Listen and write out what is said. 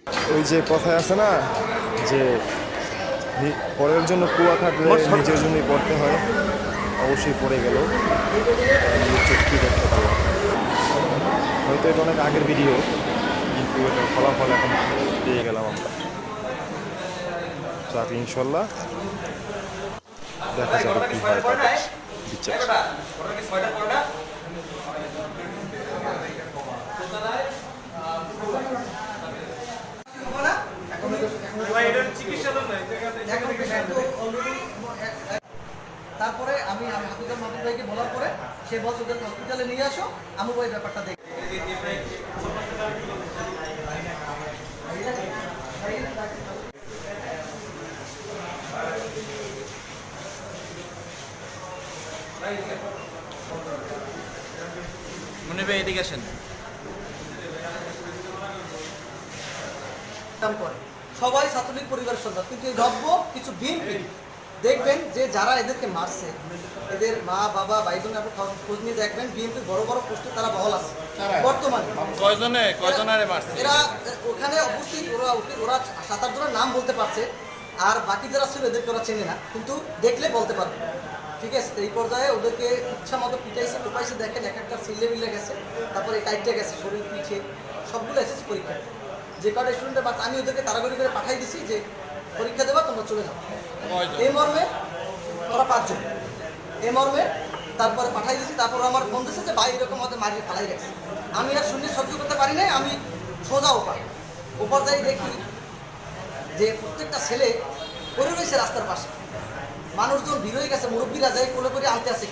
ওই যে কথায় আছে না যে পরের জন্য কুয়া খাটলে নিজের জন্যই পড়তে হয়, অবশ্যই পড়ে গেল, নিজের চোখটি দেখতে পারলাম। হয়তো এটা অনেক আগের ভিডিও, কিন্তু এটার ফলাফল এখন পেয়ে গেলাম আমরা। যাক ইনশাল্লাহ দেখা যাবে কি হয় তাদের বিচার। তারপরে আমি হাফিজুল মাহমুদ ভাইকে বলার পরে সে বলছে ওদের হসপিটালে নিয়ে আসো, আমি ওই ব্যাপারটা দেখি। মনে ভাই এদিকে আসেন। করে সবাই ছাত্রলীগ পরিবারের সদস্য, কিন্তু এই নব্য কিছু বিএনপি দেখবেন যে যারা এদেরকে মারছে, এদের মা বাবা ভাই বোন, আপনি খোঁজ নিয়ে দেখবেন বিএনপি বড় বড় পোস্টে তারা বহাল আছে বর্তমানে। কয়জনে মারছে? এরা ওখানে উপস্থিত, ওরা 7-8 জনের নাম বলতে পারছে, আর বাকি যারা ছিল এদেরকে ওরা চেনে না, কিন্তু দেখলে বলতে পারবে। ঠিক আছে, এই পর্যায়ে ওদেরকে ইচ্ছা মতো পিটাইছে টোপাইছে, দেখেন এক একটা সিলে মিলে গেছে, তারপরে টাইটে গেছে শরীর পিছিয়ে, সবগুলো এসেছে পরীক্ষা। যে কটা স্টুডেন্টের বাচ্চা আমি ওদেরকে তাড়াতাড়ি করে পাঠাই দিছি যে পরীক্ষা দেবা, তোমরা চলে যাও। এই মর্মে ওরা 5 জন, এই মর্মে তারপরে পাঠাই দিছি। তারপর আমার ফোন দিচ্ছে যে ভাই এরকম আমাদের মারিয়ে ফেলাই গেছে। আমি আর শুনে সহ্য করতে পারি নাই, আমি সোজা উপর যাই দেখি যে প্রত্যেকটা ছেলে পড়ে রয়েছে রাস্তার পাশে, মানুষজন ভিড় হয়ে গেছে, মুরব্বীরা যাই কোলে করে আনতে আসে।